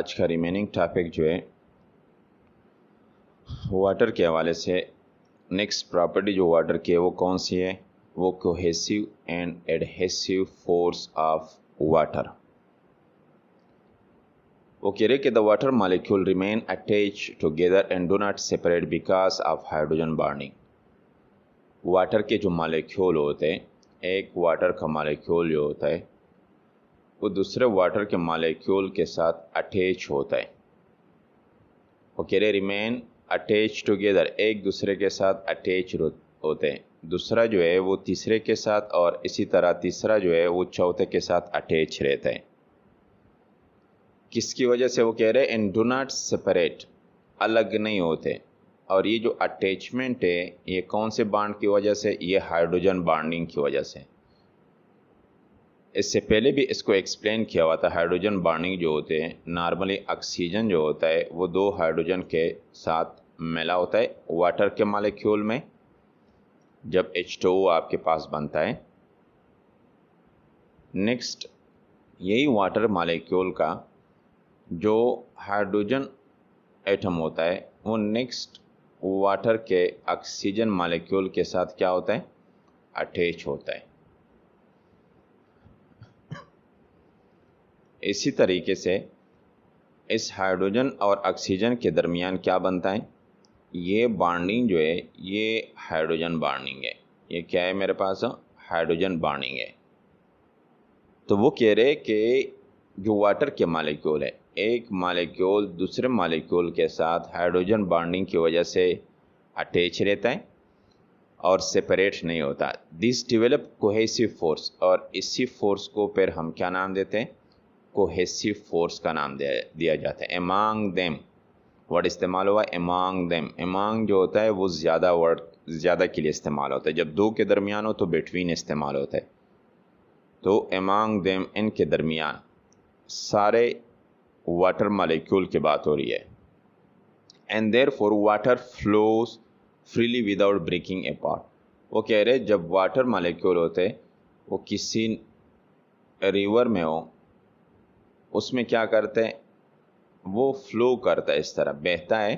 आज का remaining topic जो है वाटर के हवाले से नेक्स्ट प्रॉपर्टी जो वाटर की है वो कौन सी है, वो cohesive and adhesive force of water. वो कह रहे कि the water molecule remain attach together and do not separate because of hydrogen bonding. Water के जो मॉलिक्यूल होते हैं, एक वाटर का मॉलिक्यूल जो होता है वो दूसरे वाटर के मॉलिक्यूल के साथ अटैच होता है। वो कह रहे रिमेन अटैच टुगेदर, एक दूसरे के साथ अटैच होते हैं। दूसरा जो है वो तीसरे के साथ, और इसी तरह तीसरा जो है वो चौथे के साथ अटैच रहता है। किसकी वजह से? वो कह रहे हैं एंड डू नॉट सेपरेट, अलग नहीं होते। और ये जो अटैचमेंट है ये कौन से बॉन्ड की वजह से? ये हाइड्रोजन बॉन्डिंग की वजह से। इससे पहले भी इसको एक्सप्लेन किया हुआ था। हाइड्रोजन बॉन्डिंग जो होते हैं, नॉर्मली ऑक्सीजन जो होता है वो दो हाइड्रोजन के साथ मिला होता है वाटर के मॉलिक्यूल में, जब H2O आपके पास बनता है। नेक्स्ट, यही वाटर मॉलिक्यूल का जो हाइड्रोजन एटम होता है वो नेक्स्ट वाटर के ऑक्सीजन मॉलिक्यूल के साथ क्या होता है? अटैच होता है। इसी तरीके से इस हाइड्रोजन और ऑक्सीजन के दरमियान क्या बनता है? ये बॉन्डिंग जो है ये हाइड्रोजन बॉन्डिंग है। ये क्या है मेरे पास? हाइड्रोजन बॉन्डिंग है। तो वो कह रहे कि जो वाटर के मॉलिक्यूल है, एक मॉलिक्यूल दूसरे मॉलिक्यूल के साथ हाइड्रोजन बॉन्डिंग की वजह से अटैच रहता है और सेपरेट नहीं होता। दिस डेवलप कोहेसिव फोर्स, और इसी फोर्स को फिर हम क्या नाम देते हैं? कोहेसिव फोर्स का नाम दिया जाता है। एमॉन्ग देम वर्ड इस्तेमाल हुआ, एमॉन्ग देम। एमॉन्ग जो होता है वो ज़्यादा वर्ड ज़्यादा के लिए इस्तेमाल होता है। जब दो के दरमियान हो तो बिटवीन इस्तेमाल होता है। तो एमॉन्ग देम, इनके दरमियान सारे वाटर मॉलिक्यूल की बात हो रही है। And therefore water flows freely without breaking apart. वो कह रहे जब वाटर मॉलिक्यूल होते वो किसी रिवर में हो, उसमें क्या करते हैं? वो फ्लो करता है, इस तरह बहता है,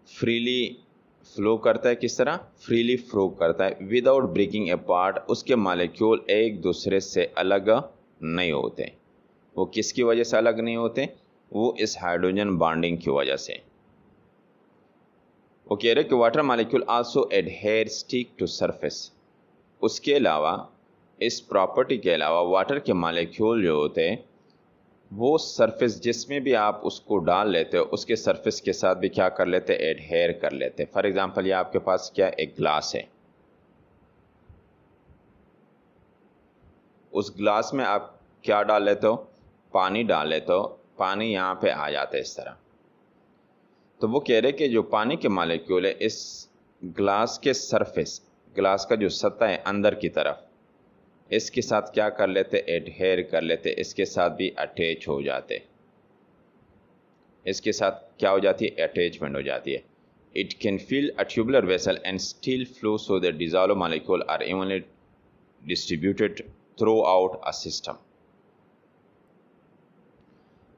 फ्रीली फ्लो करता है। किस तरह? फ्रीली फ्लो करता है विदाउट ब्रेकिंग अपार्ट। उसके मॉलिक्यूल एक दूसरे से अलग नहीं होते। वो किसकी वजह से अलग नहीं होते? वो इस हाइड्रोजन बॉन्डिंग की वजह से। वो कह रहे कि water molecule also adhere stick to surface. उसके अलावा, इस प्रॉपर्टी के अलावा वाटर के मॉलिक्यूल जो होते हैं वो सरफेस जिसमें भी आप उसको डाल लेते हो उसके सरफेस के साथ भी क्या कर लेते हैं? एडहेयर कर लेते हैं। फॉर एग्जांपल ये आपके पास क्या, एक ग्लास है। उस ग्लास में आप क्या डाल लेते हो? पानी डाल लेते हो। पानी यहाँ पे आ जाता है इस तरह। तो वो कह रहे कि जो पानी के मॉलिक्यूल है इस ग्लास के सरफेस, ग्लास का जो सतह है अंदर की तरफ, इसके साथ क्या कर लेते? एडहेयर कर लेते, इसके साथ भी अटैच हो जाते। इसके साथ क्या हो जाती है? अटैचमेंट हो जाती है। It can fill a tubular vessel and still flow so the dissolve molecule are evenly distributed throughout a system.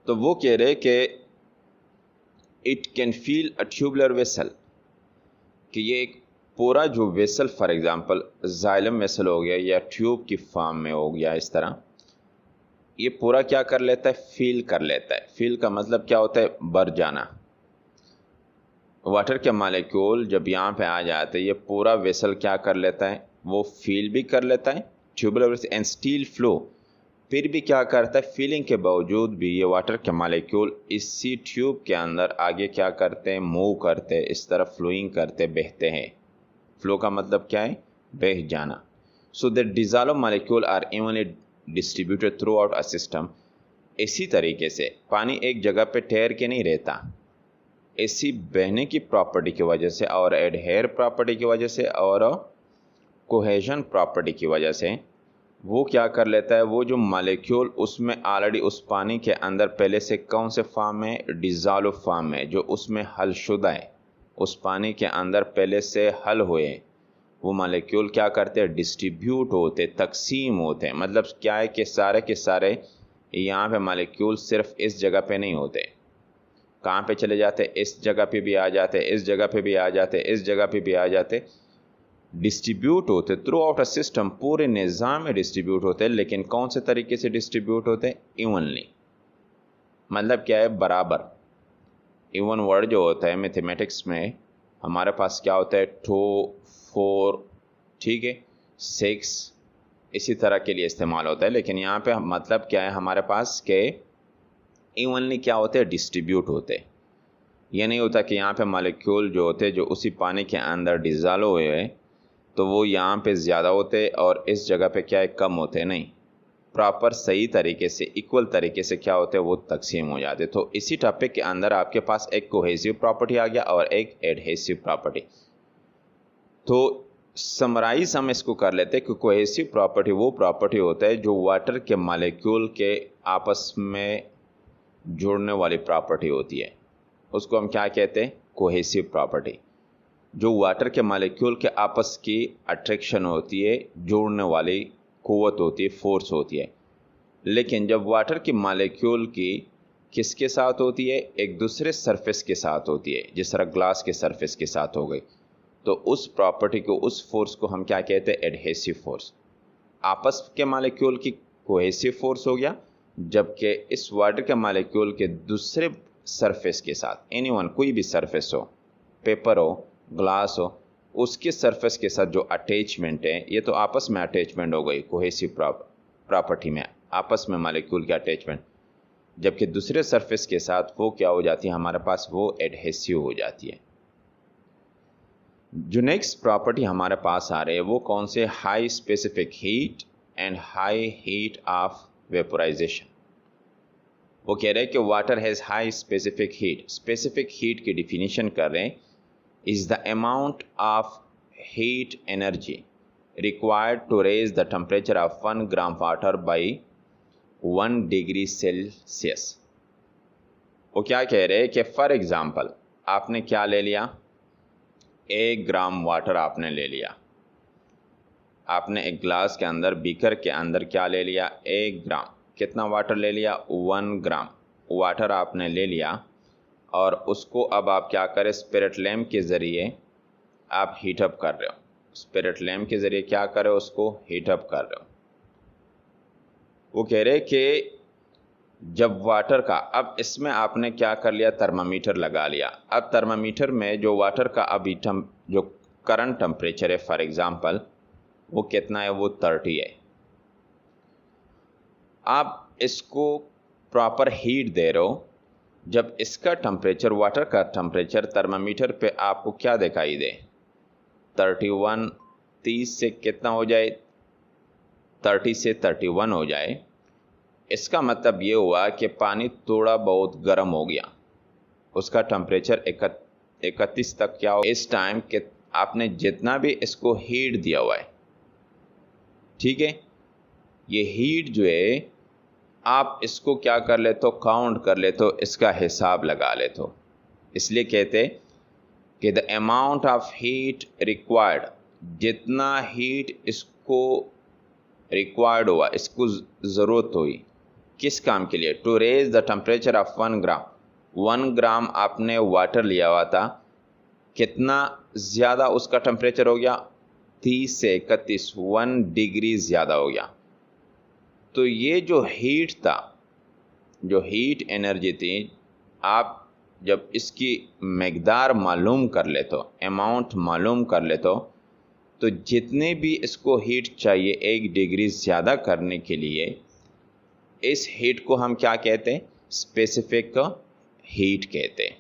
तो वो कह रहे कि it can fill a tubular vessel, कि ये एक पूरा जो vessel, for example xylem vessel हो गया या ट्यूब की फॉर्म में हो गया, इस तरह ये पूरा क्या कर लेता है? फील कर लेता है। फील का मतलब क्या होता है? भर जाना। वाटर के मॉलिक्यूल जब यहाँ पे आ जाते हैं ये पूरा वेसल क्या कर लेता है? वो फील भी कर लेता है, tubular vessel and still flow. फिर भी क्या करता है? फीलिंग के बावजूद भी ये वाटर के मॉलिक्यूल इसी ट्यूब के अंदर आगे क्या करते हैं? मूव करते हैं, इस तरह फ्लोइंग करते, बहते हैं। फ्लो का मतलब क्या है? बह जाना। So the dissolve molecule are evenly distributed throughout a system. इसी तरीके से पानी एक जगह पे ठहर के नहीं रहता। इसी बहने की प्रॉपर्टी की वजह से और एडहेयर प्रॉपर्टी की वजह से और कोहेजन प्रॉपर्टी की वजह से वो क्या कर लेता है? वो जो मॉलिक्यूल उसमें ऑलरेडी उस पानी के अंदर पहले से कौन से फॉर्म में? डिसॉल्व फॉर्म में, जो उसमें हलशुदा है, उस पानी के अंदर पहले से हल हुए, वो मॉलिक्यूल क्या करते हैं? डिस्ट्रीब्यूट होते, तकसीम होते हैं। मतलब क्या है कि सारे के सारे यहाँ पे मालिक्यूल सिर्फ इस जगह पे नहीं होते, कहाँ पे चले जाते, इस जगह पे भी आ जाते, इस जगह पे भी आ जाते, इस जगह पे भी आ जाते, डिस्ट्रीब्यूट होते थ्रू आउट अ सिस्टम, पूरे निज़ाम में डिस्ट्रीब्यूट होते हैं। लेकिन कौन से तरीके से डिस्ट्रीब्यूट होते हैं? इवनली। मतलब क्या है? बराबर। इवन वर्ड जो होता है मैथमेटिक्स में हमारे पास क्या होता है? 2, 4, ठीक है, 6, इसी तरह के लिए इस्तेमाल होता है। लेकिन यहाँ पे मतलब क्या है हमारे पास के इवनली क्या होते हैं? डिस्ट्रीब्यूट होते हैं। ये नहीं होता कि यहाँ पे मॉलिक्यूल जो होते हैं जो उसी पानी के अंदर डिज़ोल्व हुए हैं तो वो यहाँ पे ज़्यादा होते और इस जगह पे क्या है? कम होते। नहीं, प्रॉपर सही तरीके से इक्वल तरीके से क्या होते हैं? वो तकसीम हो जाते। तो इसी टॉपिक के अंदर आपके पास एक कोहेसिव प्रॉपर्टी आ गया और एक एडहेसिव प्रॉपर्टी। तो समराइज हम इसको कर लेते हैं कि कोहेसिव प्रॉपर्टी वो प्रॉपर्टी होता है जो वाटर के मॉलिक्यूल के आपस में जुड़ने वाली प्रॉपर्टी होती है, उसको हम क्या कहते हैं? Cohesive property. जो वाटर के मॉलिक्यूल के आपस की अट्रैक्शन होती है, जोड़ने वाली क़ुव्वत होती है, फोर्स होती है। लेकिन जब वाटर की मॉलिक्यूल की किसके साथ होती है? एक दूसरे सरफेस के साथ होती है, जिस तरह ग्लास के सरफेस के साथ हो गई, तो उस प्रॉपर्टी को, उस फोर्स को हम क्या कहते हैं? Adhesive force. आपस के मॉलिक्यूल की कोहेसिव फोर्स हो गया, जबकि इस वाटर के मॉलिक्यूल के दूसरे सरफेस के साथ, एनीवन, कोई भी सरफेस हो, पेपर हो, ग्लास हो, उसके सरफेस के साथ जो अटैचमेंट है, ये तो आपस में अटैचमेंट हो गई कोहेसिव प्रॉपर्टी में, आपस में मॉलिक्यूल की अटैचमेंट। जबकि दूसरे सरफेस के साथ वो क्या हो जाती है हमारे पास? वो एडहेसिव हो जाती है। जो नेक्स्ट प्रॉपर्टी हमारे पास आ रही है वो कौन से? High specific heat and high heat of vaporisation. वो कह रहे हैं कि water has high specific heat. Specific heat की डिफिनीशन कर रहे हैं, is the amount of heat energy required to raise the temperature of 1 gram water by 1 degree Celsius। वो क्या कह रहे हैं कि फॉर एग्जाम्पल आपने क्या ले लिया? 1 ग्राम वाटर आपने ले लिया। आपने एक ग्लास के अंदर, बीकर के अंदर क्या ले लिया? 1 ग्राम। कितना वाटर ले लिया? 1 ग्राम वाटर आपने ले लिया और उसको अब आप क्या करें? स्पिरिट लैम्प के ज़रिए आप हीटअप कर रहे हो। स्पिरिट लैम्प के ज़रिए क्या कर रहे हो? उसको हीटअप कर रहे हो। वो कह रहे कि जब वाटर का, अब इसमें आपने क्या कर लिया? थर्मामीटर लगा लिया। अब थर्मामीटर में जो वाटर का अभी जो करंट टेम्परेचर है, फॉर एग्ज़ाम्पल वो कितना है? वो 30 है। आप इसको प्रॉपर हीट दे रहे हो। जब इसका टेम्परेचर, वाटर का टेम्परेचर थर्मामीटर पे आपको क्या दिखाई दे? 31, 30 से कितना हो जाए? 30 से 31 हो जाए। इसका मतलब ये हुआ कि पानी थोड़ा बहुत गर्म हो गया, उसका टेम्परेचर 31 तक क्या हो? इस टाइम के आपने जितना भी इसको हीट दिया हुआ है, ठीक है, ये हीट जो है आप इसको क्या कर ले तो काउंट कर ले तो इसका हिसाब लगा ले तो। इसलिए कहते कि the amount of heat required, जितना हीट इसको रिक्वायर्ड हुआ, इसको ज़रूरत हुई, किस काम के लिए? To raise the temperature of 1 gram. 1 gram आपने वाटर लिया हुआ था, कितना ज़्यादा उसका टेम्परेचर हो गया? 30 से 31, 1 डिग्री ज़्यादा हो गया। तो ये जो हीट था, जो हीट एनर्जी थी, आप जब इसकी मकदार मालूम कर ले तो, अमाउंट मालूम कर ले तो जितने भी इसको हीट चाहिए 1 डिग्री ज़्यादा करने के लिए, इस हीट को हम क्या कहते हैं? स्पेसिफिक हीट कहते हैं।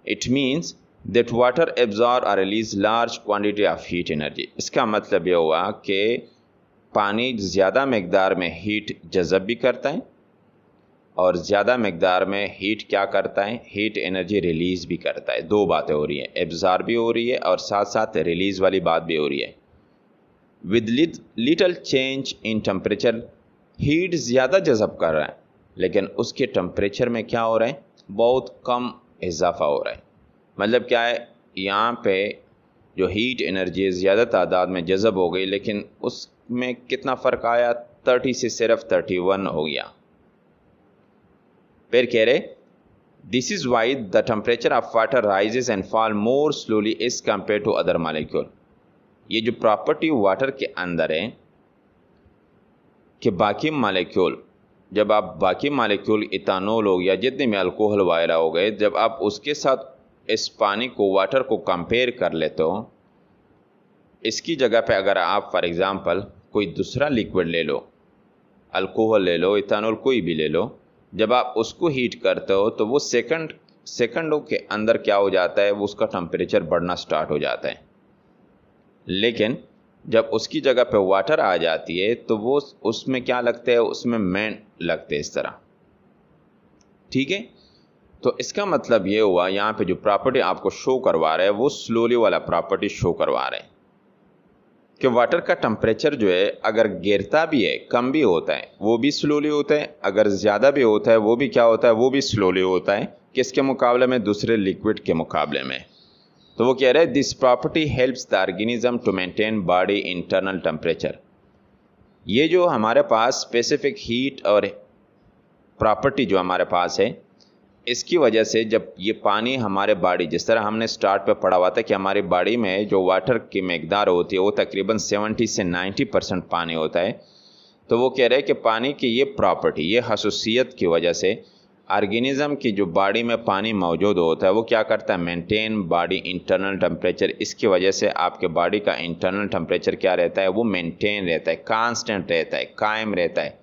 It means that water absorb और release large quantity of heat energy. इसका मतलब ये हुआ कि पानी ज़्यादा मकदार में हीट जज़ब भी करता है और ज़्यादा मकदार में हीट क्या करता है? हीट एनर्जी रिलीज़ भी करता है। दो बातें हो रही हैं, एब्जॉर्ब भी हो रही है और साथ साथ रिलीज़ वाली बात भी हो रही है। With little change in temperature, heat ज़्यादा जज़ब कर रहा है लेकिन उसके टेम्परेचर में क्या हो रहा है? बहुत कम इजाफा हो रहा है। मतलब क्या है? यहाँ पे जो हीट एनर्जी ज़्यादा तादाद में जज़ब हो गई लेकिन उसमें कितना फ़र्क आया? 30 से सिर्फ 31 हो गया। फिर कह रहे this is why the temperature of water rises and fall more slowly as compare to other molecule. ये जो प्रॉपर्टी वाटर के अंदर है कि बाकी मॉलिक्यूल, जब आप बाकी मॉलिक्यूल इथानॉल हो या जितने भी अल्कोहल वगैरह हो गए, जब आप उसके साथ इस पानी को वाटर को कंपेयर कर लेते हो, इसकी जगह पे अगर आप फॉर एग्जांपल कोई दूसरा लिक्विड ले लो, अल्कोहल ले लो, इथानॉल कोई भी ले लो, जब आप उसको हीट करते हो तो वो सेकंडों के अंदर क्या हो जाता है, वो उसका टेम्परेचर बढ़ना स्टार्ट हो जाता है। लेकिन जब उसकी जगह पे वाटर आ जाती है तो वो उसमें क्या लगते हैं, उसमें मैन लगते हैं इस तरह। ठीक है, तो इसका मतलब ये हुआ यहाँ पे जो प्रॉपर्टी आपको शो करवा रहा है वो स्लोली वाला प्रॉपर्टी शो करवा रहे हैं कि वाटर का टेम्परेचर जो है अगर गिरता भी है, कम भी होता है, वो भी स्लोली होता है, अगर ज़्यादा भी होता है वो भी क्या होता है, वो भी स्लोली होता है। किसके मुकाबले में, दूसरे लिक्विड के मुकाबले में। तो वो कह रहे हैं this property helps the organism to maintain body internal temperature. ये जो हमारे पास स्पेसिफिक हीट और प्रॉपर्टी जो हमारे पास है, इसकी वजह से जब ये पानी हमारे बॉडी, जिस तरह हमने स्टार्ट पे पढ़ा हुआ था कि हमारी बॉडी में जो वाटर की मकदार होती है वो तकरीबन 70 से 90% पानी होता है। तो वो कह रहे हैं कि पानी की ये प्रॉपर्टी, ये खसूसियत की वजह से ऑर्गेनिज्म की जो बॉडी में पानी मौजूद होता है वो क्या करता है, मेंटेन बॉडी इंटरनल टेम्परेचर। इसकी वजह से आपके बॉडी का इंटरनल टेम्परेचर क्या रहता है, वो मेंटेन रहता है, कांस्टेंट रहता है, कायम रहता है,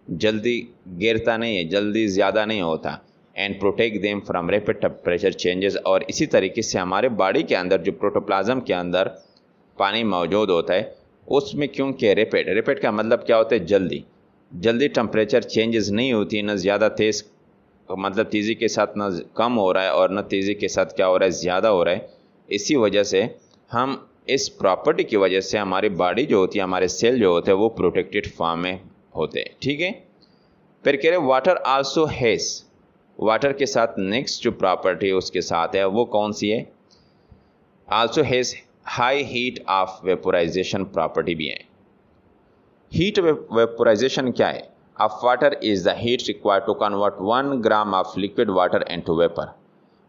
जल्दी गिरता नहीं है, जल्दी ज़्यादा नहीं होता। And protect them from rapid temperature changes. और इसी तरीके से हमारे बॉडी के अंदर जो प्रोटोप्लाज्म के अंदर पानी मौजूद होता है उसमें क्योंकि रैपिड का मतलब क्या होता है, जल्दी टेम्परेचर चेंजेस नहीं होती, न ज़्यादा तेज़, मतलब तेज़ी के साथ न कम हो रहा है और न तेज़ी के साथ क्या हो रहा है, ज़्यादा हो रहा है। इसी वजह से हम इस प्रॉपर्टी की वजह से हमारी बॉडी जो होती है, हमारे सेल जो होते हैं वो प्रोटेक्टेड फॉर्म में होते हैं। ठीक है, फिर कह रहे वाटर आल्सो हैज़, वाटर के साथ नेक्स्ट जो प्रॉपर्टी उसके साथ है वो कौन सी है, also has high heat of vaporization property भी है। हीट वेपोराइजेशन क्या है, of water is the heat required to convert 1 gram of liquid water into vapour.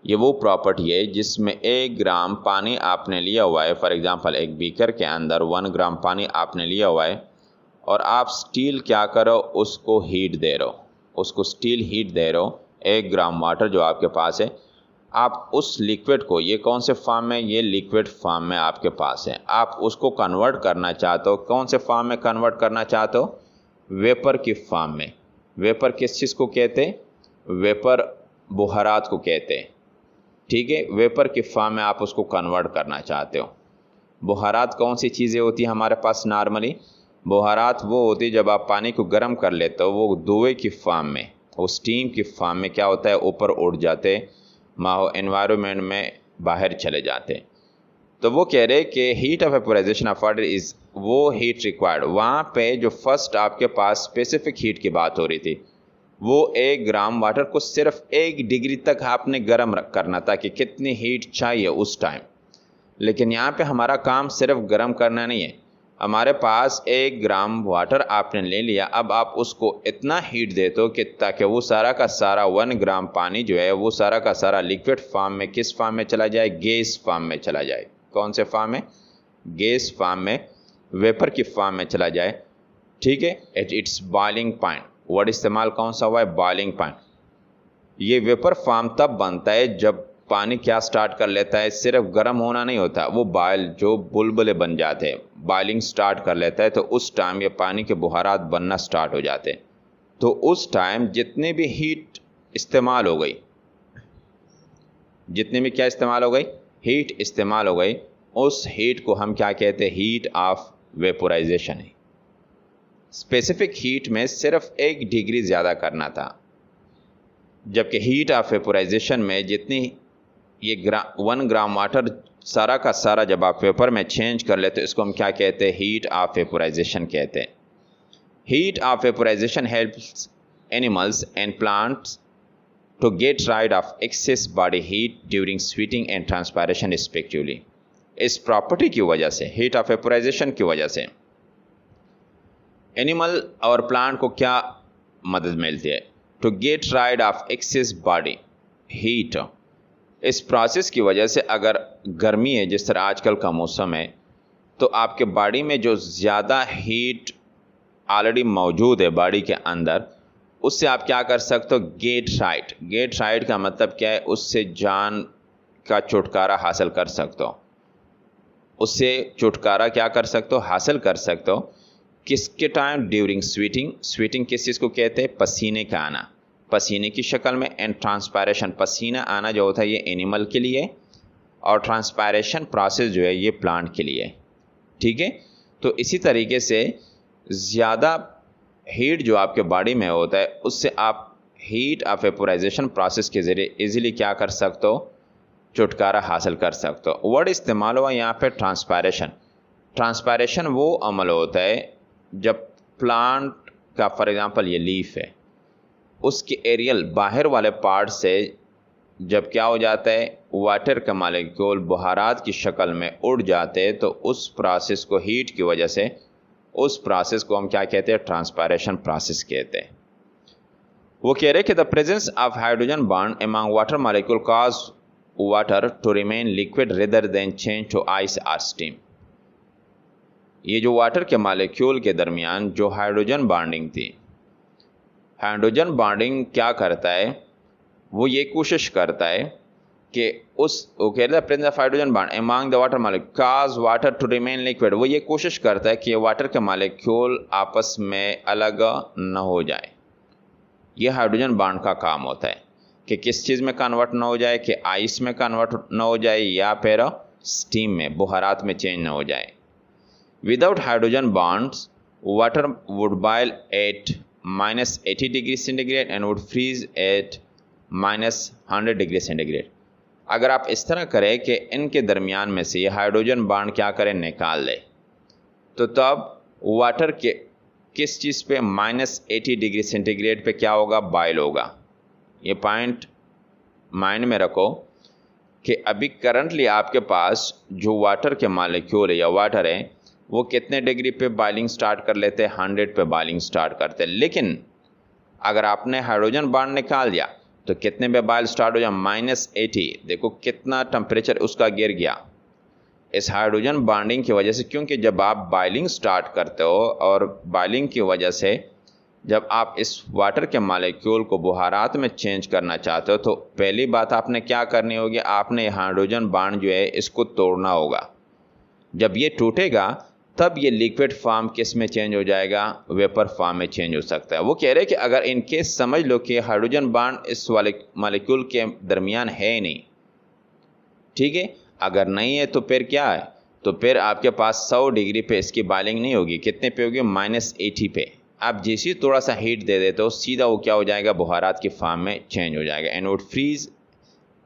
ये वो प्रॉपर्टी है जिसमें 1 ग्राम पानी आपने लिया हुआ है, फॉर एग्जांपल एक बीकर के अंदर 1 ग्राम पानी आपने लिया हुआ है और आप स्टील क्या करो, उसको हीट दे रहे हो, उसको स्टील हीट दे रहे हो। 1 ग्राम वाटर जो आपके पास है, आप उस लिक्विड को, ये कौन से फॉर्म में, ये लिक्विड फॉर्म में आपके पास है, आप उसको कन्वर्ट करना चाहते हो, कौन से फॉर्म में कन्वर्ट करना चाहते हो, वेपर की फॉर्म में। वेपर किस चीज़ को कहते हैं, वेपर बुहारात को कहते हैं। ठीक है, वेपर की फॉर्म में आप उसको कन्वर्ट करना चाहते हो। बुहारात कौन सी चीज़ें होती हैं हमारे पास नॉर्मली, बुहारात वो होती है जब आप पानी को गर्म कर लेते हो, वो धुएं की फॉर्म में, वो स्टीम की फॉर्म में क्या होता है, ऊपर उड़ जाते, एनवायरनमेंट में बाहर चले जाते। तो वो कह रहे कि heat of vaporisation of water is वो हीट रिक्वायर्ड। वहाँ पे जो फर्स्ट आपके पास स्पेसिफिक हीट की बात हो रही थी, वो 1 ग्राम वाटर को सिर्फ 1 डिग्री तक आपने गर्म करना था कि कितनी हीट चाहिए उस टाइम। लेकिन यहाँ पे हमारा काम सिर्फ गर्म करना नहीं है, हमारे पास 1 ग्राम वाटर आपने ले लिया, अब आप उसको इतना हीट देते हो कि ताकि वो सारा का सारा 1 ग्राम पानी जो है वो सारा का सारा लिक्विड फॉर्म में, किस फॉर्म में चला जाए, गैस फॉर्म में चला जाए। कौन से फॉर्म में, गैस फॉर्म में, वेपर की फॉर्म में चला जाए। ठीक है, at its boiling point. Word इस्तेमाल कौन सा हुआ है, बॉइलिंग पॉइंट। ये वेपर फॉर्म तब बनता है जब पानी क्या स्टार्ट कर लेता है, सिर्फ गर्म होना नहीं होता, वो बॉयल, जो बुलबुले बन जाते हैं, बॉइलिंग स्टार्ट कर लेता है, तो उस टाइम ये पानी के बुहारात बनना स्टार्ट हो जाते हैं। तो उस टाइम जितने भी हीट इस्तेमाल हो गई, जितने भी क्या इस्तेमाल हो गई, हीट इस्तेमाल हो गई, उस हीट को हम क्या कहते हैं, हीट ऑफ वेपोराइजेशन है। स्पेसिफिक हीट में सिर्फ 1 डिग्री ज़्यादा करना था, जबकि हीट ऑफ वेपोराइजेशन में जितनी ये 1 ग्राम वाटर सारा का सारा जब आप वेपर में चेंज कर लेते, इसको हम क्या कहते हैं, हीट ऑफ वेपोराइजेशन कहते हैं। Heat of vaporisation helps animals and plants to get rid of excess body heat during sweating and transpiration respectively। इस प्रॉपर्टी की वजह से, हीट ऑफ वेपोराइजेशन की वजह से एनिमल और प्लांट को क्या मदद मिलती है, to get rid of excess body heat. इस प्रोसेस की वजह से अगर गर्मी है, जिस तरह आजकल का मौसम है, तो आपके बॉडी में जो ज़्यादा हीट ऑलरेडी मौजूद है बॉडी के अंदर, उससे आप क्या कर सकते हो, गेट राइड। गेट राइड का मतलब क्या है, उससे जान का छुटकारा हासिल कर सकते हो। उससे छुटकारा क्या कर सकते हो, हासिल कर सकते हो। किसके टाइम, ड्यूरिंग स्वीटिंग। स्वीटिंग किस चीज़ को कहते हैं, पसीने का आना, पसीने की शक्ल में। एंड ट्रांसपायरेशन, पसीना आना जो होता है ये एनिमल के लिए, और ट्रांसपायरेशन प्रोसेस जो है ये प्लांट के लिए। ठीक है, तो इसी तरीके से ज़्यादा हीट जो आपके बॉडी में होता है, उससे आप हीट ऑफ वेपोराइजेशन प्रोसेस के ज़रिए इजीली क्या कर सकते हो, छुटकारा हासिल कर सकते हो। वर्ड इस्तेमाल हुआ यहाँ पे ट्रांसपायरेशन। ट्रांसपायरेशन वो अमल होता है जब प्लांट का, फॉर एग्जांपल ये लीफ है, उसके एरियल बाहर वाले पार्ट से जब क्या हो जाता है, वाटर का मॉलिक्यूल बुहारात की शक्ल में उड़ जाते हैं, तो उस प्रोसेस को, हीट की वजह से उस प्रोसेस को हम क्या कहते हैं, ट्रांसपायरेशन प्रोसेस कहते हैं। वो कह रहे हैं कि the presence of hydrogen bond among water molecule cause water to remain liquid rather than change to ice और स्टीम। ये जो वाटर के मॉलिक्यूल के दरमियान जो हाइड्रोजन बॉन्डिंग थी, हाइड्रोजन बॉन्डिंग क्या करता है, वो ये कोशिश करता है कि वो कह रहा है presence of hydrogen bond among the water molecule cause water to remain liquid. वो ये कोशिश करता है कि वाटर के मॉलिक्यूल आपस में अलग न हो जाए। ये हाइड्रोजन बॉन्ड का काम होता है कि किस चीज़ में कन्वर्ट ना हो जाए, कि आइस में कन्वर्ट ना हो जाए, या फिर स्टीम में, बुहारात में चेंज ना हो जाए। Without hydrogen bonds water would boil at -80 degree centigrade and would freeze at -100 degree centigrade. अगर आप इस तरह करें कि इनके दरमियान में से ये हाइड्रोजन बॉन्ड क्या करें, निकाल ले, तो तब वाटर के किस चीज़ पे, -80 डिग्री सेंटीग्रेड पे क्या होगा, बॉयल होगा। ये पॉइंट माइंड में रखो कि अभी करंटली आपके पास जो वाटर के मॉलिक्यूल है या वाटर है, वो कितने डिग्री पे बॉइलिंग स्टार्ट कर लेते हैं, 100 पे बॉइलिंग स्टार्ट करते हैं। लेकिन अगर आपने हाइड्रोजन बॉन्ड निकाल दिया तो कितने पे बॉयल स्टार्ट हो जाए, -80। देखो कितना टेम्परेचर उसका गिर गया इस हाइड्रोजन बॉन्डिंग की वजह से। क्योंकि जब आप बॉइलिंग स्टार्ट करते हो, और बॉइलिंग की वजह से जब आप इस वाटर के मॉलिक्यूल को बुहारात में चेंज करना चाहते हो, तो पहली बात आपने क्या करनी होगी, आपने हाइड्रोजन बॉन्ड जो है इसको तोड़ना होगा। जब ये टूटेगा तब ये लिक्विड फॉर्म किस में चेंज हो जाएगा, वेपर फॉर्म में चेंज हो सकता है। वो कह रहे हैं कि अगर इनकेस समझ लो कि हाइड्रोजन बॉन्ड इस वाले मॉलिक्यूल के दरमियान है नहीं, ठीक है, अगर नहीं है तो फिर क्या है, तो फिर आपके पास 100 डिग्री पे इसकी बॉइलिंग नहीं होगी। कितने पे होगी, -80 पे। आप जैसे थोड़ा सा हीट दे देते हो, सीधा वो क्या हो जाएगा, बुहारात की फॉर्म में चेंज हो जाएगा। And would freeze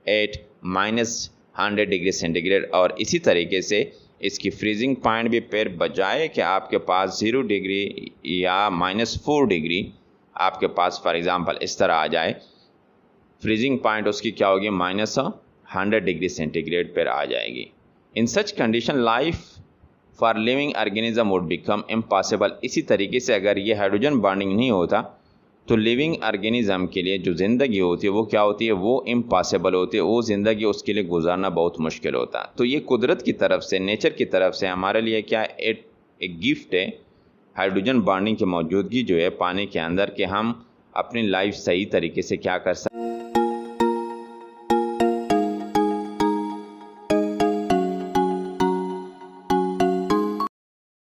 at -100 degree centigrade. और इसी तरीके से इसकी फ्रीजिंग पॉइंट भी फिर बजाय कि आपके पास 0 डिग्री या -4 डिग्री आपके पास फॉर एग्जांपल इस तरह आ जाए, फ्रीजिंग पॉइंट उसकी क्या होगी, -100 डिग्री सेंटीग्रेड पर आ जाएगी। In such condition life for living organism would become impossible. इसी तरीके से अगर ये हाइड्रोजन बॉन्डिंग नहीं होता तो लिविंग ऑर्गेनिज्म के लिए जो ज़िंदगी होती है वो क्या होती है, वो इम्पॉसिबल होती है। वो ज़िंदगी उसके लिए गुजारना बहुत मुश्किल होता है। तो ये कुदरत की तरफ से, नेचर की तरफ से हमारे लिए क्या एक गिफ्ट है, हाइड्रोजन बॉन्डिंग की मौजूदगी जो है पानी के अंदर, कि हम अपनी लाइफ सही तरीके से क्या कर सकते